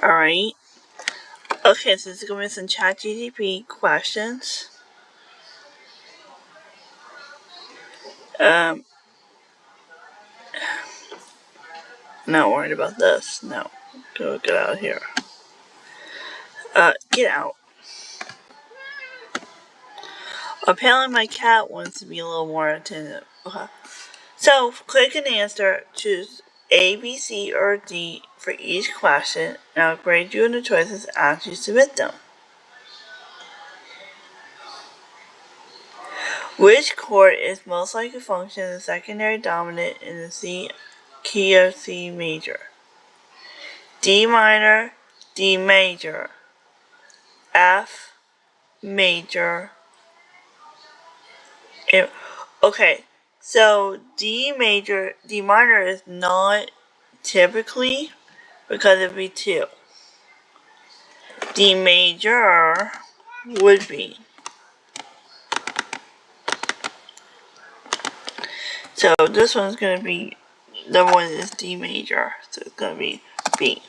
Alright. Okay, so this is going to be some ChatGPT questions. Not worried about this. No. Get out of here. Get out. Apparently my cat wants to be a little more attentive. Okay. So, click an answer. Choose A, B, C, or D for each question, and I'll grade you in the choices as you submit them. Which chord is most likely to function as a secondary dominant in the C key of C major? D minor, D major, F major. Okay, so D minor is not typically because it'd be 2. D major would be. So this one's going to be, the one is D major, so it's going to be B.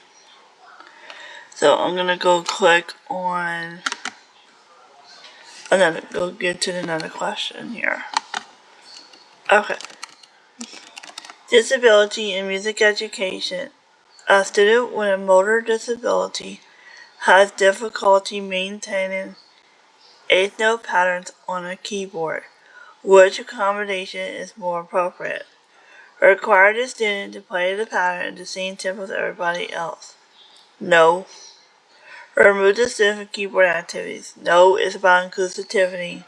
So I'm going to go click on go get to another question here. Okay. Disability in music education. A student with a motor disability has difficulty maintaining 8-note patterns on a keyboard. Which accommodation is more appropriate? Require the student to play the pattern at the same tempo as everybody else? No. Remove the student from keyboard activities? No, it's about inclusivity.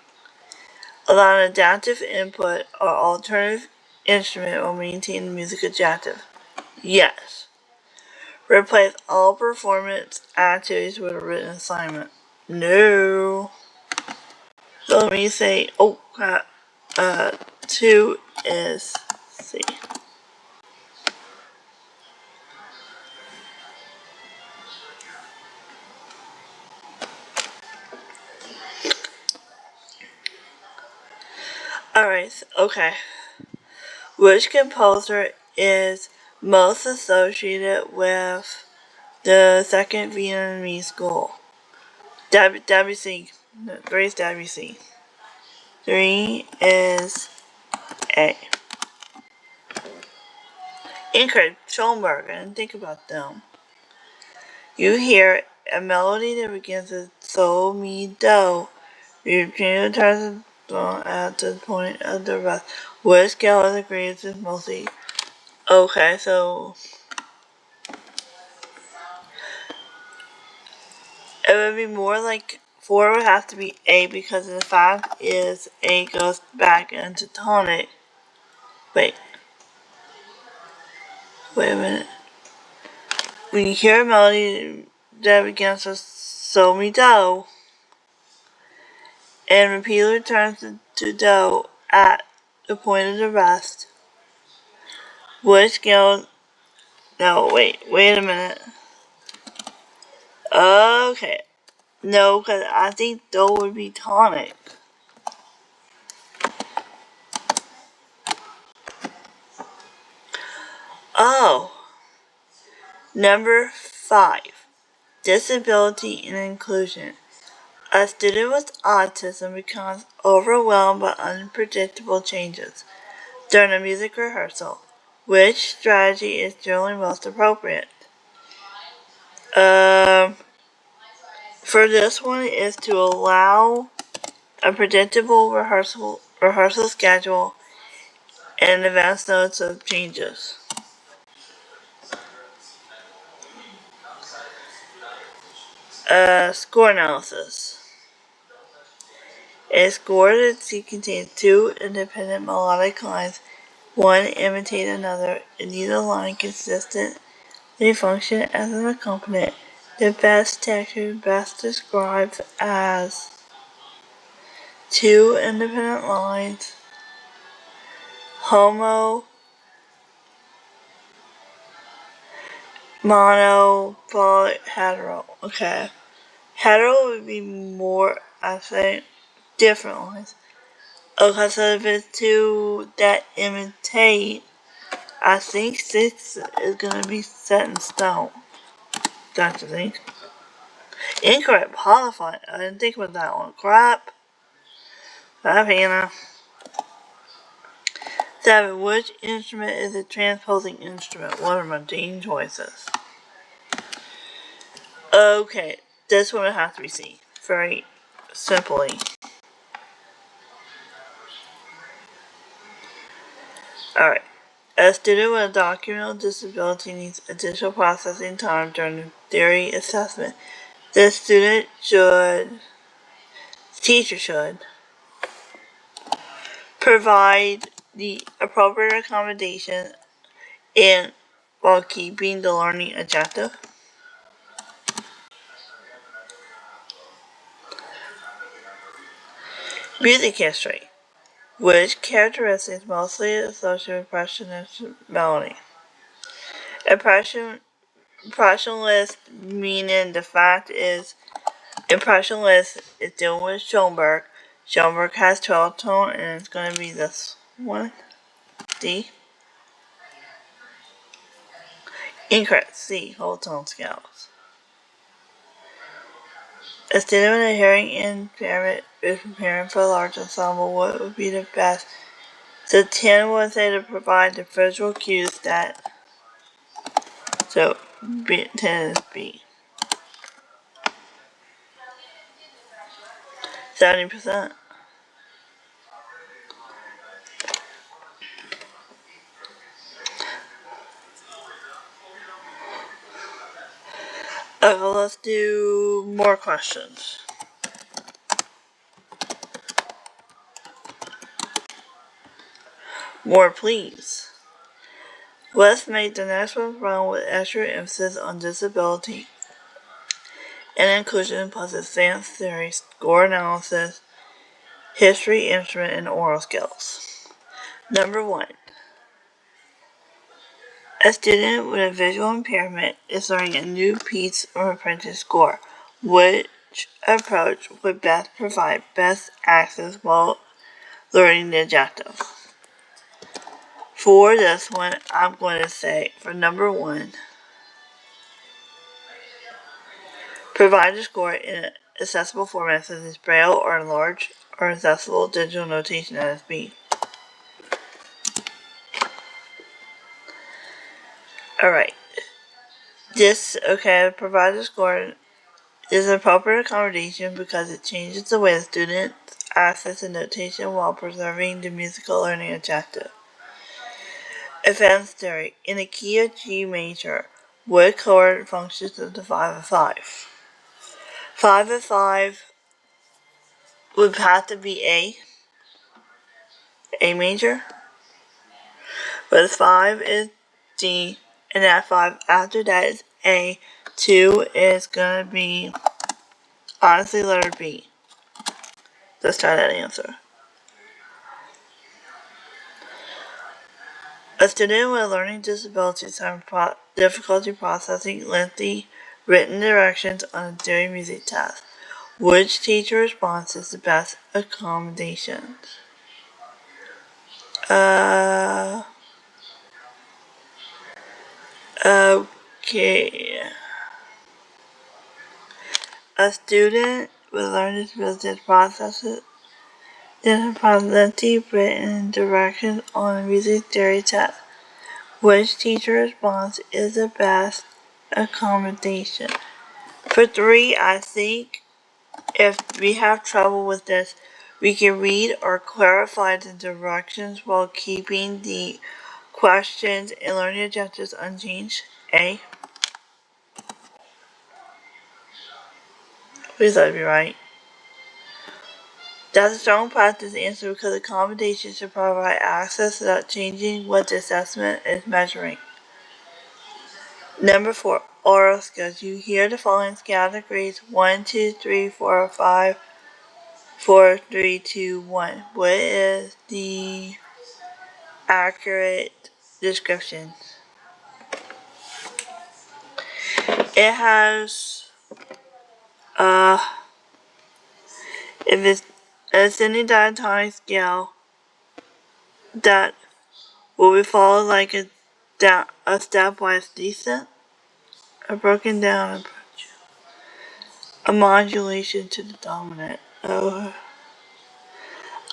Allow an adaptive input or alternative instrument while maintaining the music objective? Yes. Replace all performance activities with a written assignment? No. So let me say, 2 is C. Alright, okay. Which composer is most associated with the Second Vietnamese School? Debussy. 3 is Debussy. 3 is A. Ingrid, Schoenberg, and think about them. You hear a melody that begins with sol, mi, do. You change the turns at the point of the rest. What scale of the grades is mostly? Okay, so it would be more like 4 would have to be A because the fact is A goes back into tonic. Wait a minute. When you hear a melody that begins with sol, mi, do, and repeatedly returns to do at the point of the rest, what scale? No, wait a minute. Okay. No, because I think do would be tonic. Oh. Number 5. Disability and inclusion. A student with autism becomes overwhelmed by unpredictable changes during a music rehearsal. Which strategy is generally most appropriate? For this one is to allow a predictable rehearsal schedule and advance notes of changes. Score analysis. A score that contains 2 independent melodic lines, one imitate another, and neither line consistently function as an accompaniment. The best texture best described as 2 independent lines, homo, mono, poly, hetero. Okay. Hetero would be more, I think, different lines. Okay, so if it's 2 that imitate, I think 6 is gonna be set in stone. Don't you think? Incorrect. Polyphonic. I didn't think about that one. Crap. Hannah. 7. Which instrument is a transposing instrument? What are my Dean choices? Okay, this one would have to be C. Very simply. Alright. A student with a documental disability needs additional processing time during the theory assessment. The teacher should provide the appropriate accommodation and while keeping the learning objective. Music history. Which characteristics mostly associated with impressionist melody? Impressionist meaning the fact is impressionist is dealing with Schoenberg. Schoenberg has 12 tone and it's going to be this one. D. Incorrect. C. Whole tone scales. A student with a hearing impairment is preparing for a large ensemble. What would be the best? So 10 would say to provide the visual cues that. So 10 is B. 70%. Okay, let's do more questions. More, please. Let's make the next one run with extra emphasis on disability and inclusion plus advanced theory, score analysis, history, instrument, and oral skills. Number 1. A student with a visual impairment is learning a new piece of apprentice score. Which approach would best provide best access while learning the objective? For this one, I'm going to say, for number 1, provide a score in an accessible format such as Braille or large or accessible digital notation NSB. Alright. Provide a score is an appropriate accommodation because it changes the way the students access the notation while preserving the musical learning objective. Advanced theory. In the key of G major, what chord functions of the 5 of 5? 5 of 5 would have to be A major. But 5 is D, and that 5 after that is A. 2 is gonna be, honestly, letter B. Let's try that answer. A student with a learning disability is having difficulty processing lengthy written directions on a theory music test. Which teacher response is the best accommodation? Okay. A student with learning disability processes lengthy written directions on a music theory test. Which teacher response is the best accommodation? For 3, I think if we have trouble with this, we can read or clarify the directions while keeping the questions and learning objectives unchanged. A. Please let me right. That's a strong practice answer because accommodation should provide access without changing what the assessment is measuring. Number 4, oral skills. You hear the following categories 1, 2, 3, 4, 5, 4, 3, 2, 1. What is the accurate description? It has, if it's a ascending diatonic scale, that will be followed like a a stepwise descent, a broken down approach, a modulation to the dominant. Oh,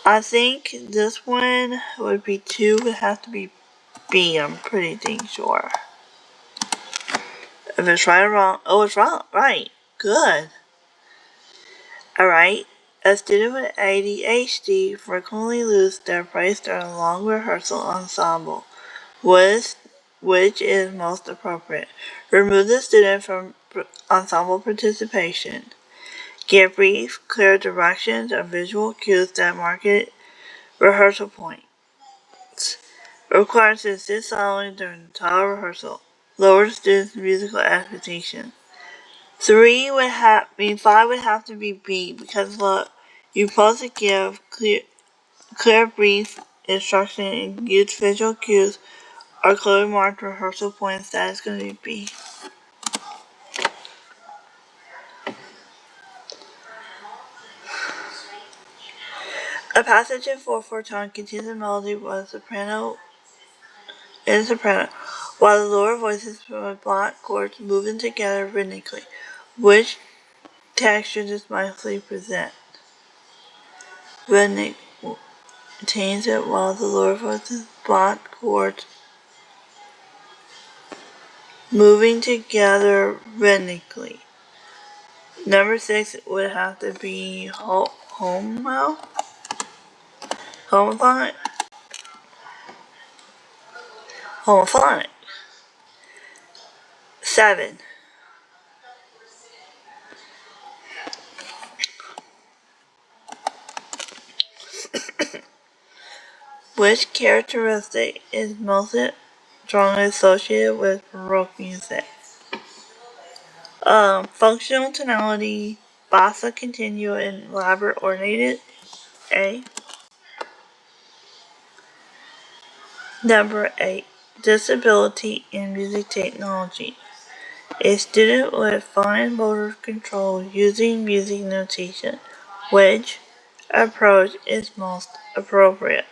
I think this one would be 2, would have to be B, I'm pretty dang sure. If it's right or wrong, oh, it's wrong, right, good. Alright, a student with ADHD frequently loses their place during a long rehearsal ensemble. Which is most appropriate? Remove the student from ensemble participation. Give brief, clear directions or visual cues that mark rehearsal points. Requires to sit silently during the entire rehearsal. Lower the student's musical expectations. 5 would have to be B because look, you're supposed to give clear brief instruction and use visual cues or clearly marked rehearsal points. That is going to be B. A passage in 4/4 tone contains a melody while soprano, while the lower voices from the block chords moving together rhythmically. Which texture does mostly present? Rhythmic retains it while the lower voices block chords moving together rhythmically. Number 6 would have to be homophonic. 7. Which characteristic is most strongly associated with Baroque music? Functional tonality, bassa continua, and elaborate ornated. A. Number 8. Disability in music technology. A student with fine motor control using music notation. Which approach is most appropriate?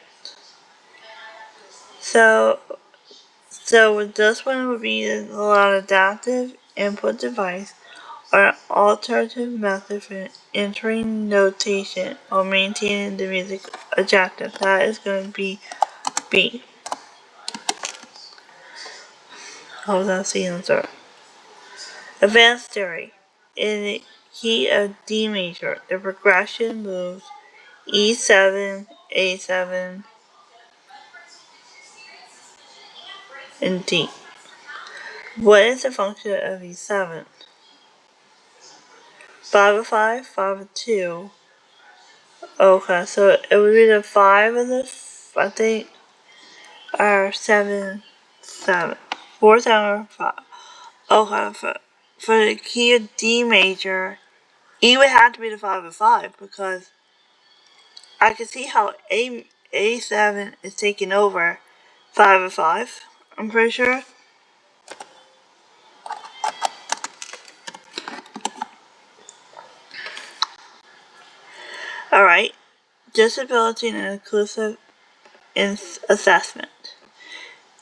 So this one would be a lot of adaptive input device or an alternative method for entering notation or maintaining the music objective. That is going to be B. How was that the answer? Advanced theory. In the key of D major, the progression moves E7, A7, and D. What is the function of E7? 5/5, 5/2. Okay, so it would be the 5 of the, I think, or 7, 7. 4, 7, or 5. Okay, for the key of D major, E would have to be the 5/5 because I can see how A7 is taking over 5/5. I'm pretty sure. Alright. Disability and inclusive assessment.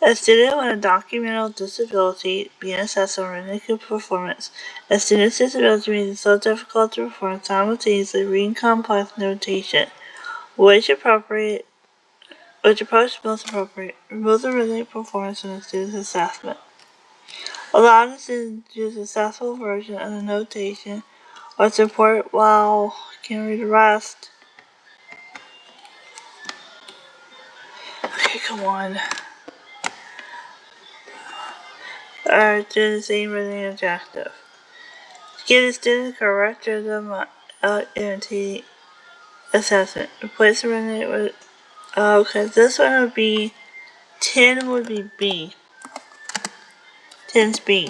A student with a documental disability being assessed on rhythmic performance. A student's disability makes it so difficult to perform simultaneously reading complex notation. Which approach is most appropriate? Remove the rhythmic performance from the student's assessment. Allow the student to use a successful version of the notation or support while can read the rest. Okay, come on. Or do the same rhythmic objective. Give the student correct rhythm identity assessment. Replace the rhythmic with okay, this one would be 10 would be B. 10's B.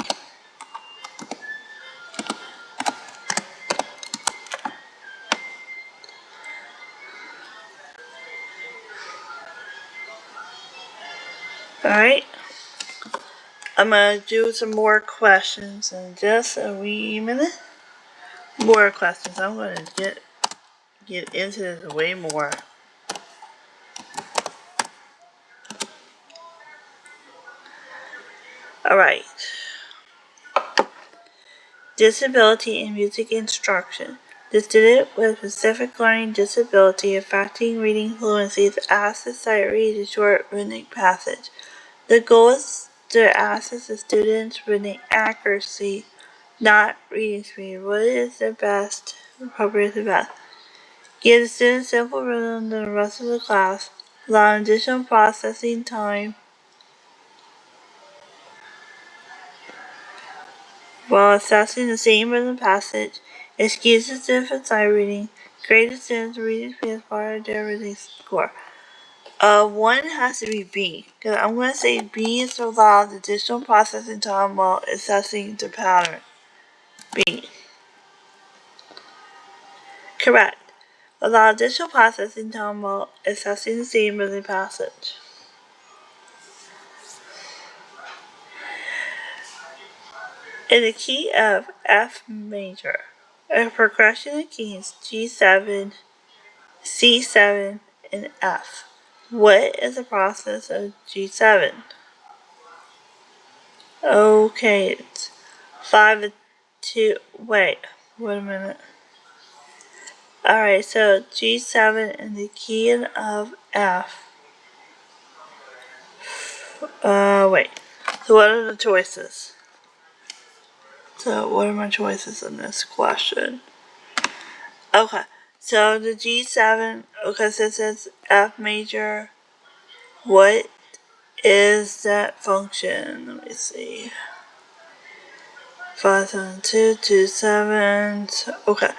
Alright. I'm gonna do some more questions in just a wee minute. More questions. I'm gonna get into this way more. Alright. Disability in music instruction. The student with specific learning disability affecting reading fluency is asked to sight read a short rhythmic passage. The goal is to assess the student's reading accuracy, not reading speed. What is the best, appropriate the best? Give the student simple rhythm than the rest of the class, allow additional processing time while assessing the same rhythm passage, excuse the student for sight reading, grade the student's reading speed as part of their reading score. One has to be B, because I'm going to say B is to allow the additional processing time while assessing the pattern. B. Correct. Allow additional processing time while assessing the same rhythm passage. In the key of F major, a progression of keys G7, C7, and F. What is the process of G7? Okay, it's 5 2. Wait a minute. Alright, so G7 and the key of F. Wait. So what are the choices? So what are my choices in this question? Okay, so the G7, okay, so it says F major. What is that function? Let me see. 5, 7, 2, 2, 7. Okay.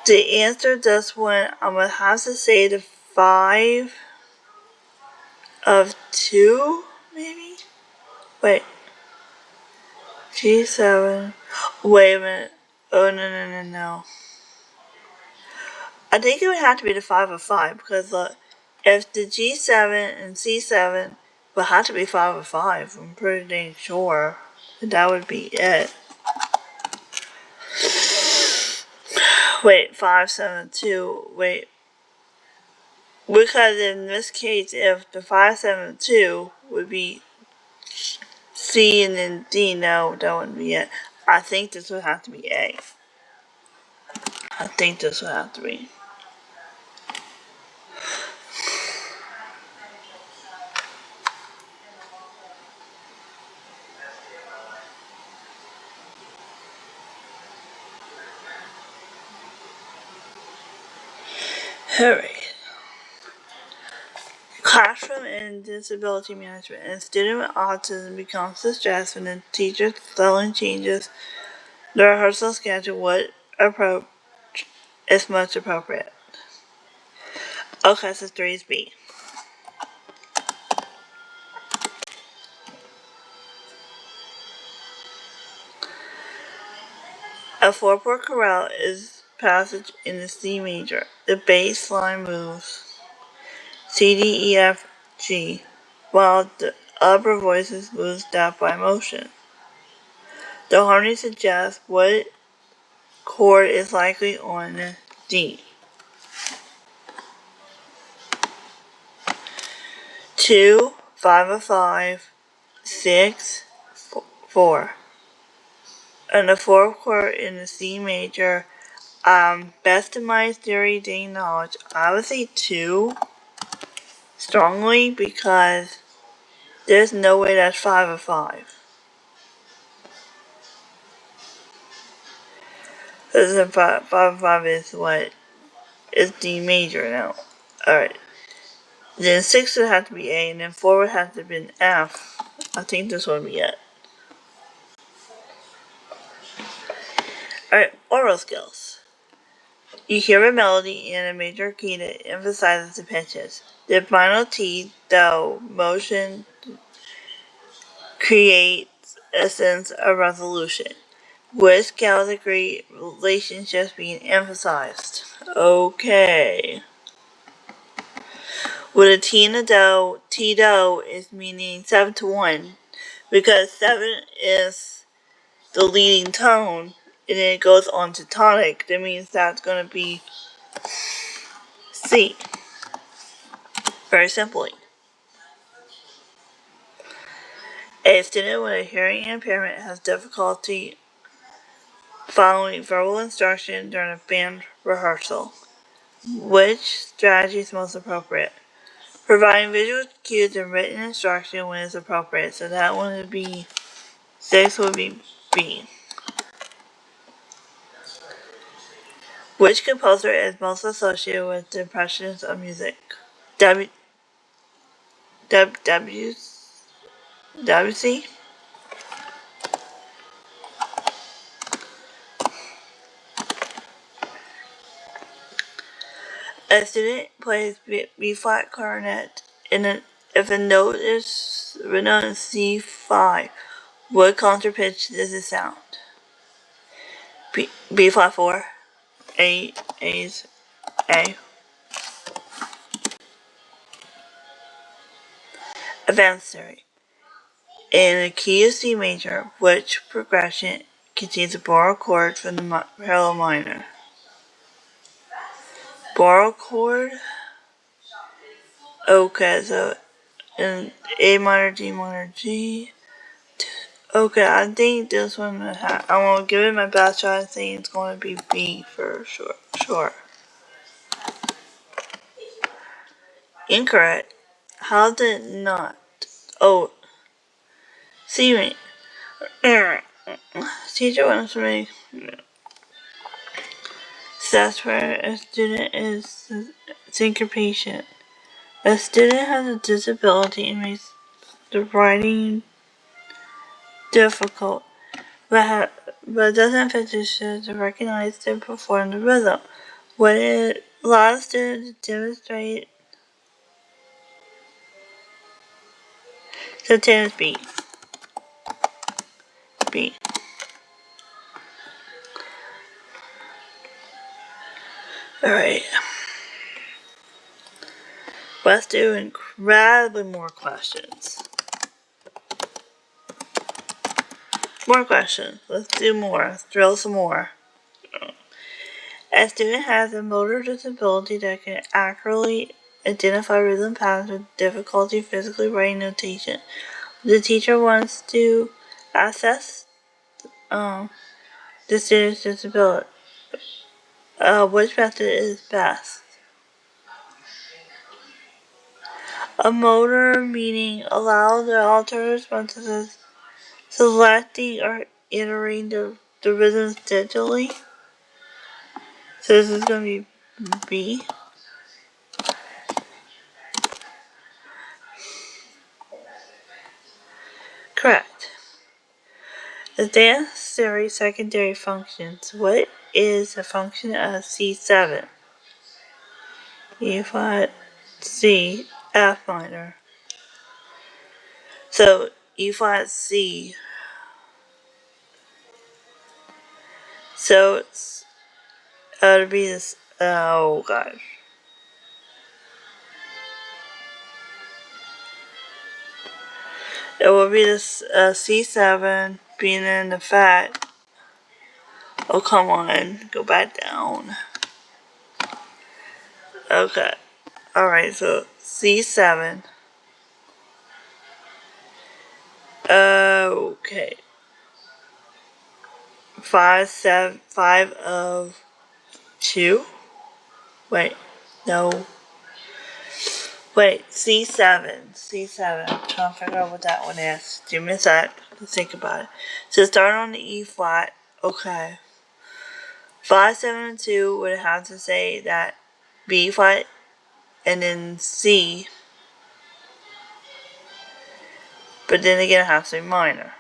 To answer this one, I'm going to have to say the 5 of 2, maybe? Wait. G7. Wait a minute. Oh, no. I think it would have to be the 5 of 5, because look, if the G7 and C7 would have to be 5 of 5, I'm pretty dang sure that would be it. Wait, 5, 7, 2, wait. Because in this case, if the 5, 7, 2 would be C and then D, no, that wouldn't be it. I think this would have to be A. I think this would have to be. Alright. Classroom and disability management. And a student with autism becomes distressed when the teacher suddenly changes the rehearsal schedule. What approach is most appropriate? Okay, so 3 is B. A 4/4 chorale is passage in the C major. The bass line moves C, D, E, F, G, while the upper voices move staff by motion. The harmony suggests what chord is likely on D. 2, 5 of 5, 6, 4. And the 4th chord in the C major, best of my theory day knowledge, I would say 2 strongly, because there's no way that's 5 of 5. Because 5 of 5 is what is D major now. Alright. Then 6 would have to be A, and then 4 would have to be an F. I think this would be it. Alright, oral skills. You hear a melody in a major key that emphasizes the pitches. The final T, though, motion creates a sense of resolution. With scale degree relationships being emphasized. Okay. With a T in a do, T do is meaning 7 to 1. Because 7 is the leading tone, and then it goes on to tonic. That means that's going to be C. Very simply. A student with a hearing impairment has difficulty following verbal instruction during a band rehearsal. Which strategy is most appropriate? Providing visual cues and written instruction when it's appropriate. So that one would be 6 would be B. Which composer is most associated with the impressions of music? W. WC? A student plays B-flat clarinet if a note is written on C5. What concert pitch does it sound? B-flat 4. A's A. Advanced theory. In the key of C major, which progression contains a borrowed chord from the parallel minor? Borrowed chord? Okay, so in A minor, D minor, G. Okay, I think this one I'm gonna give it my best shot. I think it's gonna be B for sure. Incorrect. How did not? Oh, see me. Teacher wants me. That's where a student is syncopation. A student has a disability and makes the writing difficult, but doesn't fit to recognize and perform the rhythm. When it allows students to demonstrate the tennis beat. Alright. Let's do incredibly more questions. More questions. Let's do more. Let's drill some more. A student has a motor disability that can accurately identify rhythm patterns with difficulty physically writing notation. The teacher wants to assess the student's disability. Which method is best? A motor meaning allow the alternative responses, selecting or iterating the rhythms digitally. So this is going to be B. Correct. Advanced theory secondary functions. What is a function of C7? E flat, C, F minor. So E flat, C. So it's to be this. Oh gosh. It will be this C7 being in the fat. Oh come on, go back down. Okay. Alright, so C7. Okay. 5 of 2. Wait, no. Wait, C7. I'm trying to figure out what that one is. Give me a sec. Let's think about it. So start on the E flat. Okay. 5, 7, and 2 would have to say that B flat and then C. But then again, it has to be minor.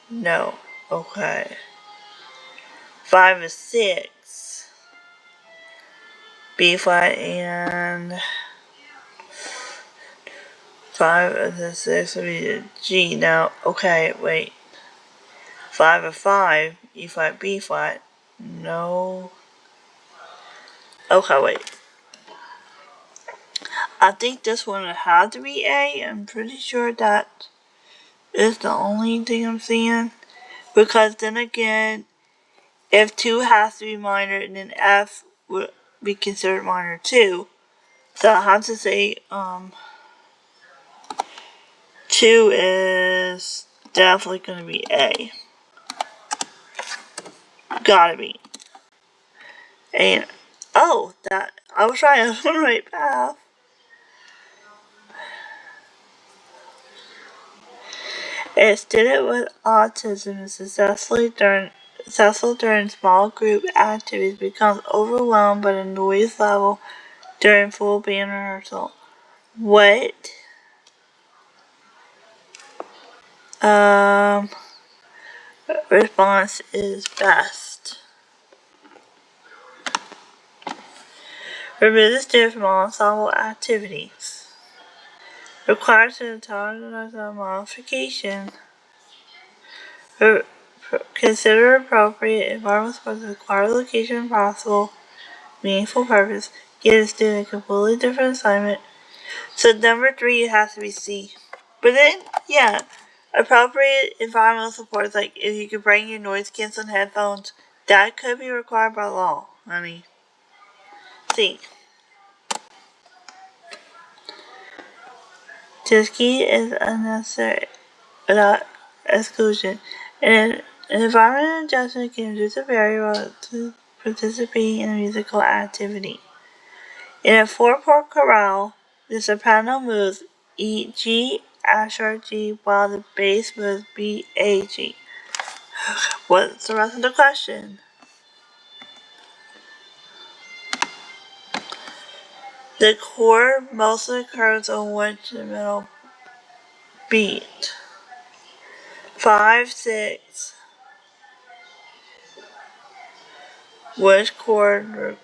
No. Okay. 5 is 6. B flat and 5 of the 6 would be the G. Now, okay, wait. 5 of 5, E flat, B flat. No. Okay, wait. I think this one would have to be A. I'm pretty sure that is the only thing I'm seeing. Because then again, if 2 has to be minor, then F would be considered minor too. So I have to say, 2 is definitely gonna be A. Gotta be. And oh, that I was trying on the right path. A student with autism is successful during small group activities becomes overwhelmed by the noise level during full band rehearsal. What response is best? Remove the student from all ensemble activities. Requires an intelligent modification. Consider appropriate environments for the required location and possible meaningful purpose. Give a student a completely different assignment. So number 3 it has to be C. But then, yeah, appropriate environmental supports, like if you could bring your noise canceling headphones, that could be required by law, honey. C. Tiski is unnecessary without exclusion. And an environmental adjustment can reduce a barrier to participating in a musical activity. In a 4-part chorale, the soprano moves E, G, A sharp G, while the bass moves B, A, G. What's the rest of the question? The chord mostly occurs on which middle beat? 5, 6. Which chord?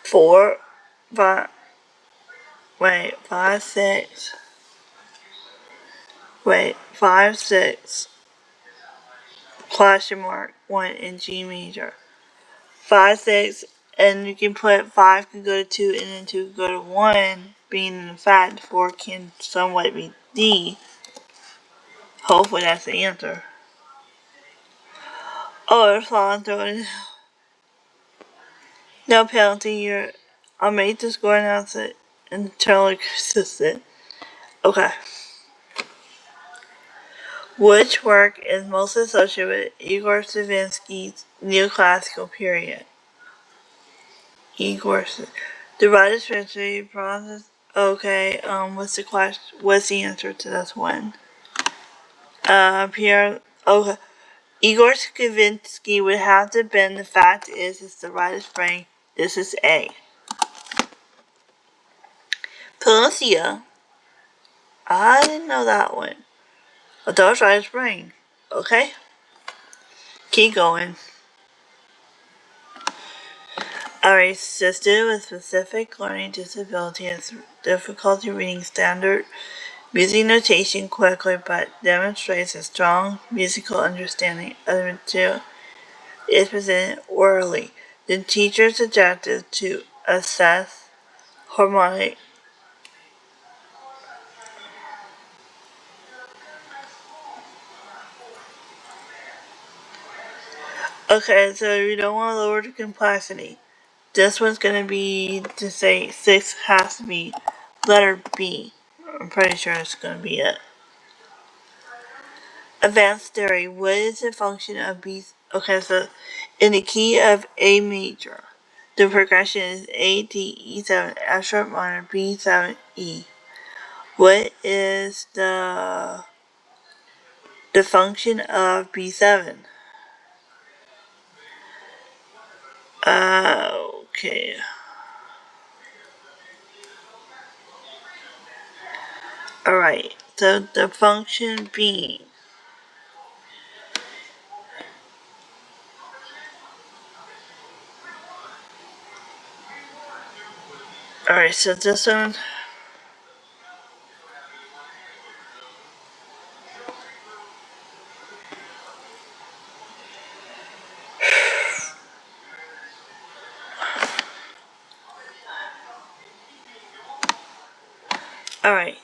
4, 5. Wait, 5, 6. Wait, 5, 6. Question mark 1 in G major. 5, 6, and you can put 5 can go to 2 and then 2 can go to 1, being in fact 4 can somewhat be D. Hopefully that's the answer. Oh, it's falling through it. No penalty, I'll make the score announce it internally consistent. Okay. Which work is most associated with Igor Stravinsky's neoclassical period? Igor, the writer's history process. Okay, what's the question? What's the answer to this one? Pierre. Okay, Igor Stravinsky would have to been. The fact is, it's the writer's brain. This is A. Palencia. I didn't know that one. I thought it was writer's brain. Okay, keep going. Alright, so student with specific learning disability has difficulty reading standard music notation quickly, but demonstrates a strong musical understanding of the material is presented orally. The teacher is objective to assess harmonic. Okay, so you don't want to lower the complexity. This one's gonna be to say 6 has to be letter B. I'm pretty sure it's gonna be it. Advanced theory. What is the function of B? Okay, so in the key of A major, the progression is A, D, E7, F sharp minor, B7, E. What is the function of B7? Okay. Alright, so the function being. Alright, so this one. Alright.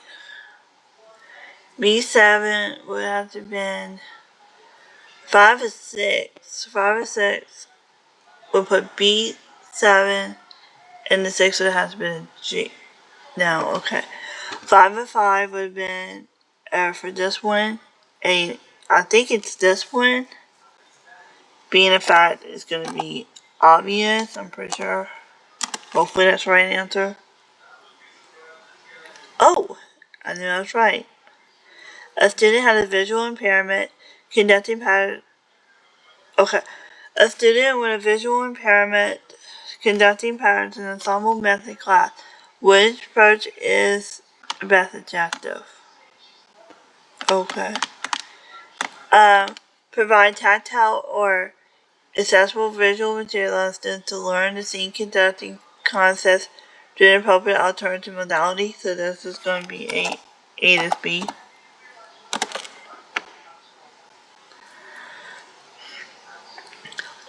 B7 would have to been 5 or 6. 5 or 6 would put B7 and the 6 would have to be a G. No, okay. 5 and 5 would have been, for this one, I think it's this one. Being a fact is going to be obvious, I'm pretty sure. Hopefully that's the right answer. Oh, I knew I was right. A student had a visual impairment conducting pattern. Okay. A student with a visual impairment conducting patterns in an ensemble method class. Which approach is best objective? Okay. Provide tactile or accessible visual material to learn the scene conducting concepts through an appropriate alternative modality. So this is going to be A is B.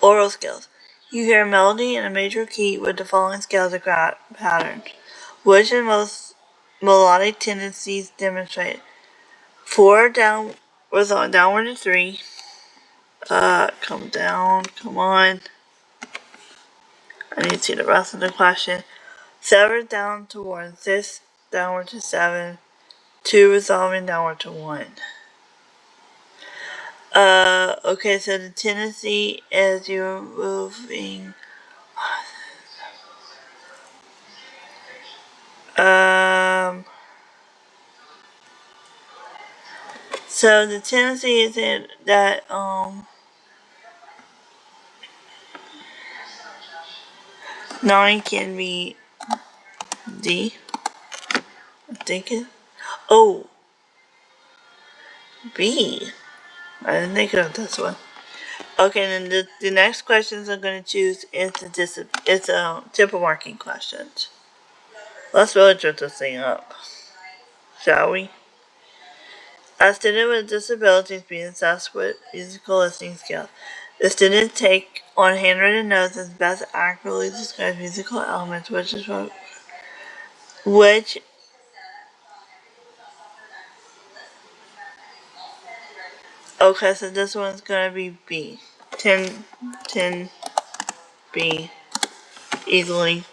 Oral skills. You hear a melody in a major key with the following scales of patterns. Which of the most melodic tendencies demonstrated? 4 down was on downward to 3. Come down, come on. I need to see the rest of the question. 7 down to 1, 6 downward to 7, 2 resolving downward to 1. Okay, so the tendency as you're moving. So the tendency is that, 9 can be D. I'm thinking. Oh, B. I didn't think of this one. Okay, then the next questions I'm going to choose is tempo marking questions. Let's really jump this thing up, shall we? A student with disabilities being assessed with musical listening skills. The student take on handwritten notes as best accurately describes musical elements, which okay, so this one's gonna be B. 10 B easily.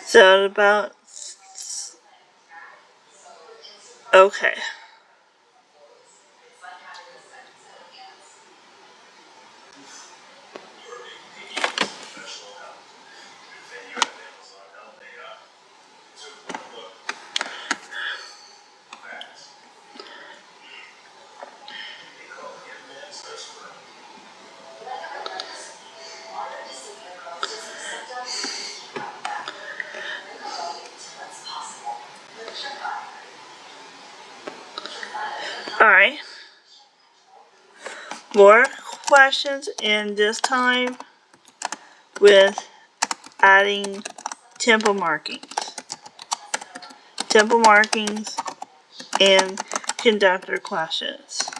So about okay. Alright. More questions, and this time with adding tempo markings. Tempo markings and conductor questions.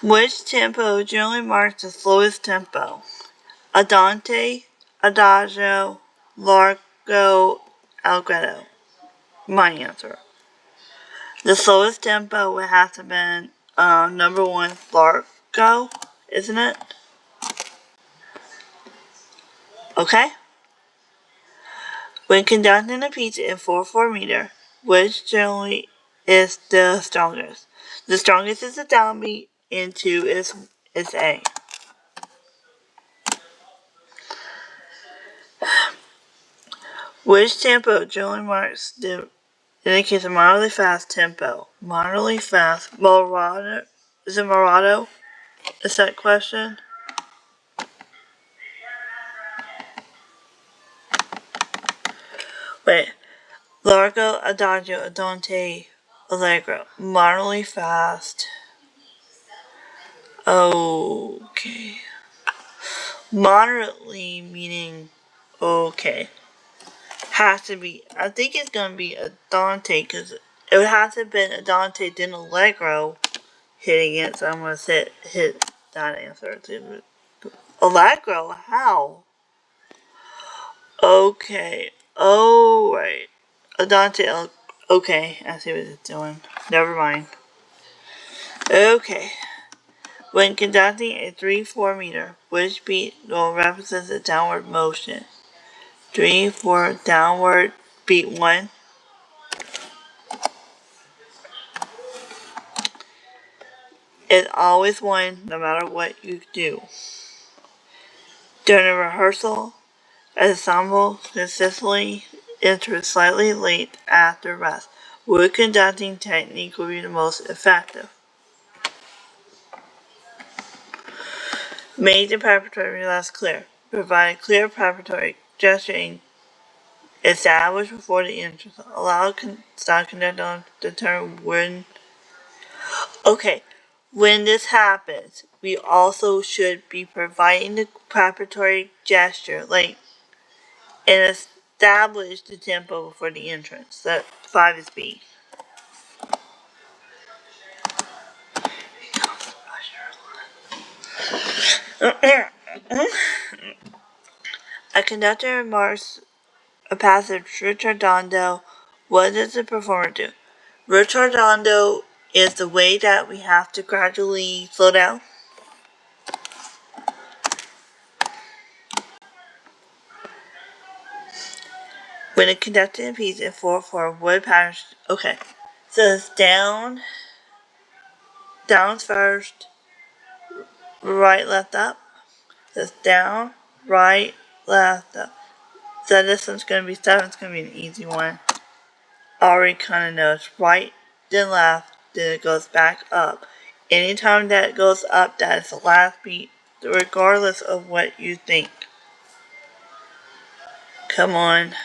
Which tempo generally marks the slowest tempo? Andante, adagio, largo, allegretto. My answer. The slowest tempo would have to be number 1, largo, isn't it? Okay. When conducting a piece in 4/4 meter, which generally is the strongest? The strongest is the downbeat, and 2 is A. Which tempo generally marks indicates a moderately fast tempo? Moderately fast. Moderato? Is it moderato? Is that question? Wait. Largo, adagio, andante, allegro. Moderately fast. Okay. Moderately meaning okay. Has to be. I think it's gonna be andante because it would have to have been andante then allegro hitting it. So I'm gonna hit that answer too. Allegro? How? Okay. Oh right. Andante. Okay, I see what it's doing. Never mind. Okay. When conducting a 3-4 meter, which beat will represent the downward motion? 3-4 downward, beat 1. It's always 1 no matter what you do. During a rehearsal, an ensemble consistently enters slightly late after rest. What conducting technique will be the most effective? Make the preparatory less clear. Provide clear preparatory gesturing established before the entrance. Allow stop conductor to determine when. Okay, when this happens, we also should be providing the preparatory gesture, like, and establish the tempo before the entrance. That 5 is B. A conductor remarks a passage ritardando. What does the performer do? Ritardando is the way that we have to gradually slow down. When a conducting piece in 4/4 wood patterns, okay, so it's down first, right, left, up. So it's down, right, left, up. So this one's gonna be 7. It's gonna be an easy one. Already kind of knows right, then left, then it goes back up. Anytime that it goes up, that is the last beat, regardless of what you think. Come on,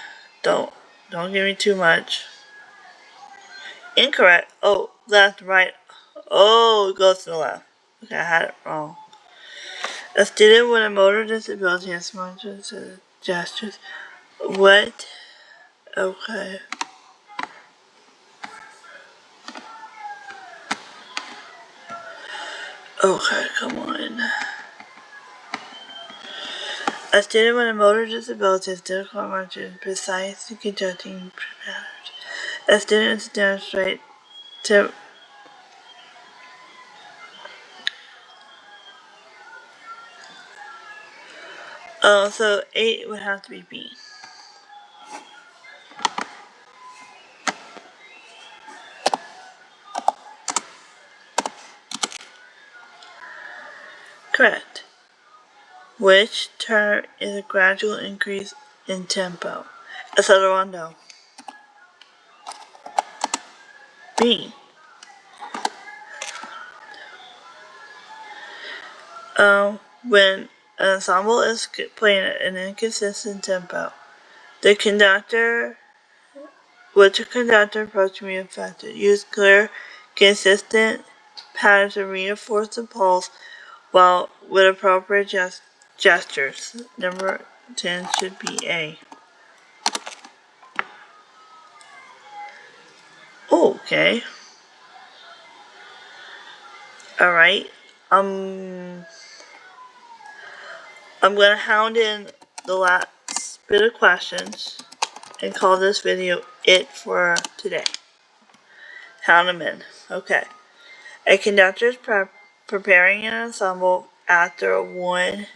don't give me too much. Incorrect. Oh, left, right. Oh, it goes to the left. Okay, I had it wrong. A student with a motor disability has motions and gestures. What? Okay. Okay, come on. A student with a motor disability has difficult marching precise conducting patterns. A student is demonstrate to so 8 would have to be B. Correct. Which term is a gradual increase in tempo? Accelerando. B. When an ensemble is playing at an inconsistent tempo, the conductor approach can be affected. Use clear, consistent patterns to reinforce the pulse while with appropriate gestures. Number 10 should be A. Okay. Alright. I'm gonna hound in the last bit of questions and call this video it for today. Hound them in. Okay. A conductor is preparing an ensemble after a 1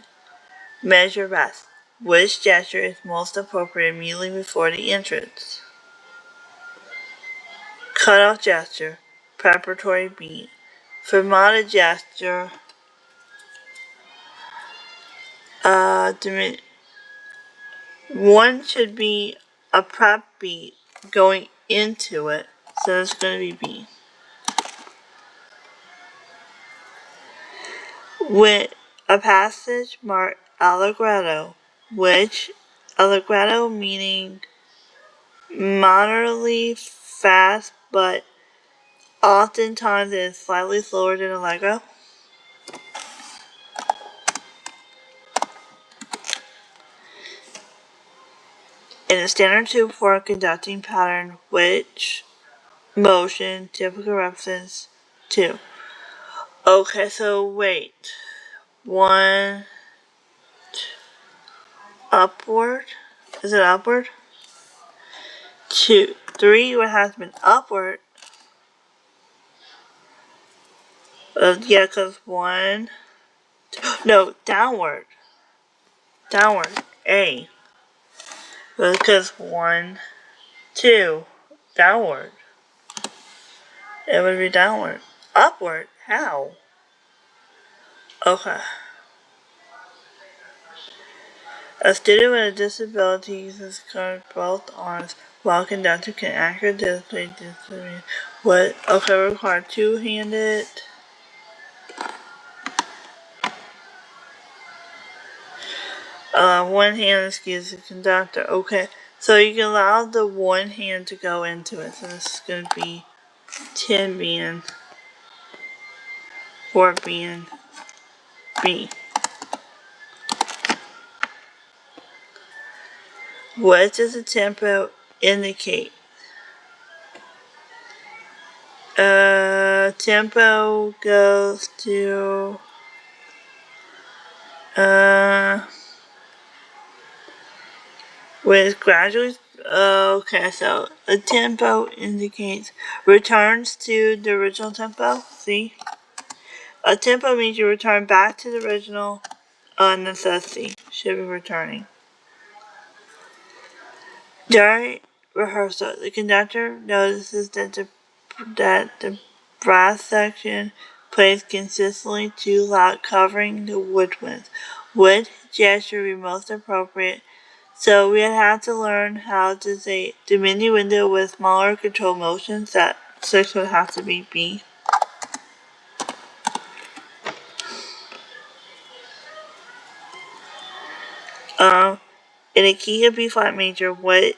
measure rest. Which gesture is most appropriate immediately before the entrance? Cutoff gesture, preparatory beat, fermata gesture, one should be a prep beat going into it, so it's going to be B. With a passage marked allegretto, which allegretto meaning moderately fast, but oftentimes it is slightly slower than allegro. In a standard 2/4 conducting pattern, which motion typically represents 2. Okay, so wait. 1 upward. Is it upward? 2. 3 would have been upward. Yeah, because one, no, downward, A. Because one, two, downward. It would be downward. Upward? How? Okay. A student with a disability uses both arms while conducting can accurately display disability. What? Okay, require two-handed. One hand, excuse the conductor. Okay, so you can allow the one hand to go into it. So this is going to be 10 being 4 being B. What does the tempo indicate? Tempo goes to, with gradually, okay, so a tempo indicates returns to the original tempo, see? A tempo means you return back to the original necessity, should be returning. During rehearsal, the conductor notices that the brass section plays consistently too loud, covering the woodwinds. Wood gesture would be most appropriate, so we'd have to learn how to say diminuendo with smaller control motions. That 6 would have to be B. In a key of B flat major, what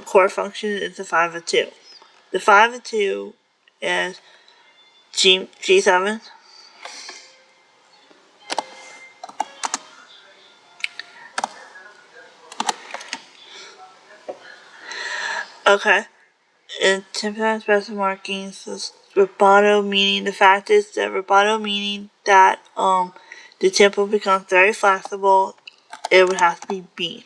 chord function is the 5 of 2? The 5 of 2 is G7. Okay. In tempo expressive markings, rubato meaning, the fact is that rubato meaning that the tempo becomes very flexible, it would have to be B.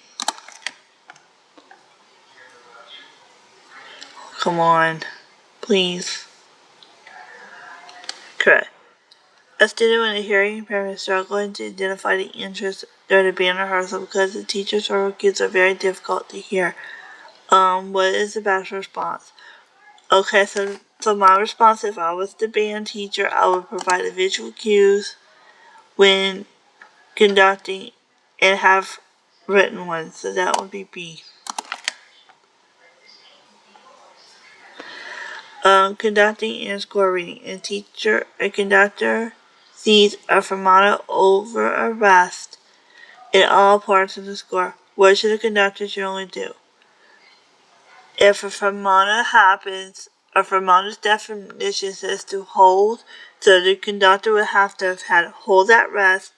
Come on. Please. Correct. A student with a hearing impairment is struggling to identify the interest during the band rehearsal because the teacher's oral cues are very difficult to hear. What is the best response? Okay, so my response, if I was the band teacher, I would provide the visual cues when conducting and have written ones, so that would be B. Conducting and score reading. A conductor sees a fermata over a rest in all parts of the score. What should a conductor generally do? If a fermata happens, a fermata's definition says to hold, so the conductor would have to have had hold at rest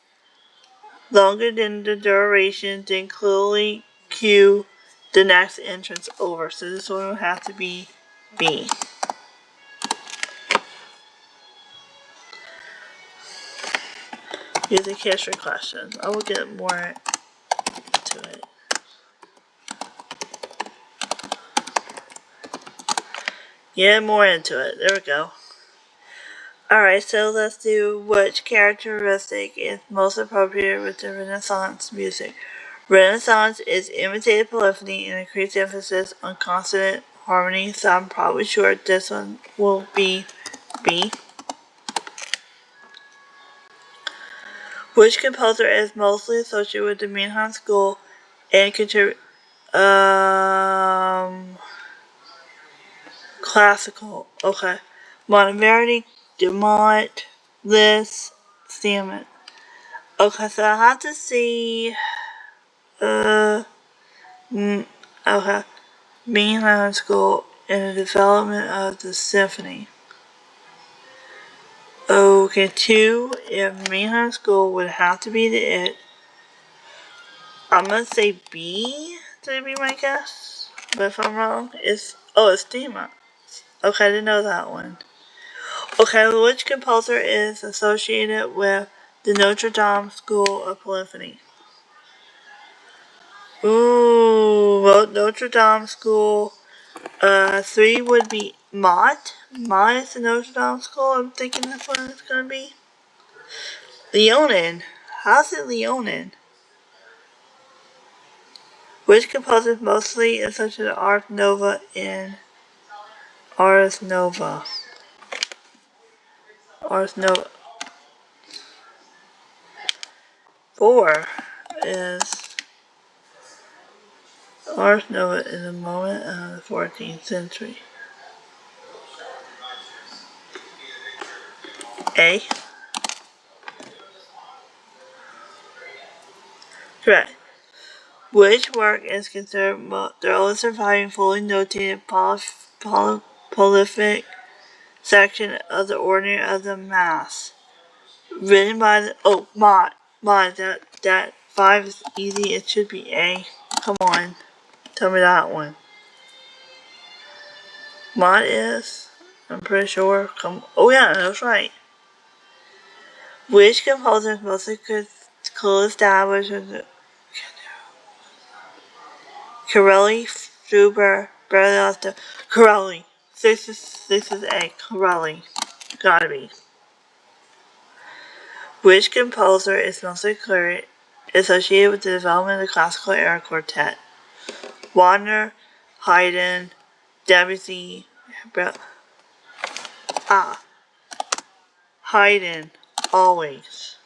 longer than the duration, then clearly cue the next entrance over. So this one would have to be B. Music history questions. I will get more into it. Get more into it. There we go. Alright, so let's do which characteristic is most appropriate with the Renaissance music. Renaissance is imitated polyphony and increased emphasis on consonant harmony, so I'm probably sure this one will be B. Which composer is mostly associated with the Mannheim School and classical? Okay. Monteverdi, Dumont, Liszt, Stammen. Okay, so I have to see, okay. Mannheim School and the development of the symphony. Okay, 2, if Mannheim School would have to be the it. I'm gonna say B to be my guess, but if I'm wrong, it's Stima. Okay, I didn't know that one. Okay, which composer is associated with the Notre Dame School of Polyphony? Ooh, well, Notre Dame School. 3 would be Mott? Mott is the Notre Dame school. I'm thinking that's what it's gonna be. Leonin. How's it Leonin? Which composers mostly associated Ars Nova in Ars Nova? Ars Nova. 4 is Ars Nova is a moment of the 14th century. A. Correct. Which work is considered the only surviving fully notated prolific section of the Ordinary of the Mass? Written by the Mott. That 5 is easy. It should be A. Come on, tell me that one. Mott is. I'm pretty sure. Oh yeah, that's right. Which composers mostly could establish the Corelli, Struber, Berlioz, Corelli. This is A. Corelli. Gotta be. Which composer is mostly associated with the development of the classical era quartet? Wagner, Haydn, Debussy, Haydn, always.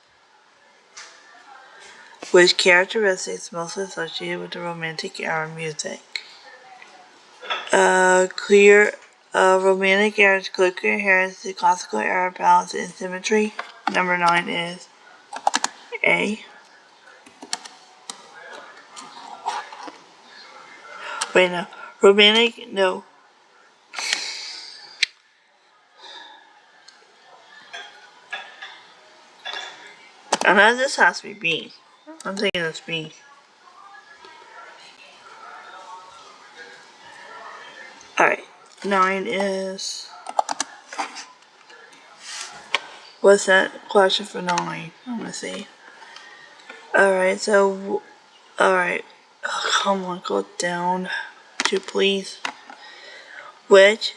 Which characteristics mostly associated with the Romantic era music? Romantic era is clear coherence, the classical era balance and symmetry. Number 9 is A. Wait, no. Romantic, no. I know this has to be B. I'm thinking it's B. Alright. 9 is... What's that question for 9? I'm gonna see. Alright, so... Alright. Oh, come on, go down. Would you please? Which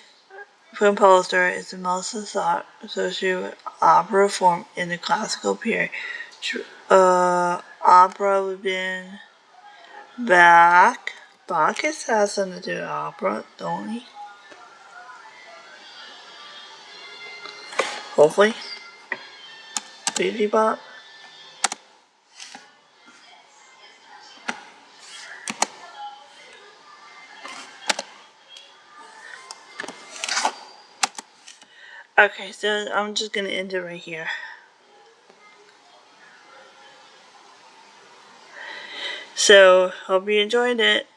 composer is the most associated with opera form in the classical period? Opera would have been Bach. Bach has something to do with opera, don't he? Hopefully. Beauty Bop. Okay, so I'm just gonna end it right here. So, hope you enjoyed it.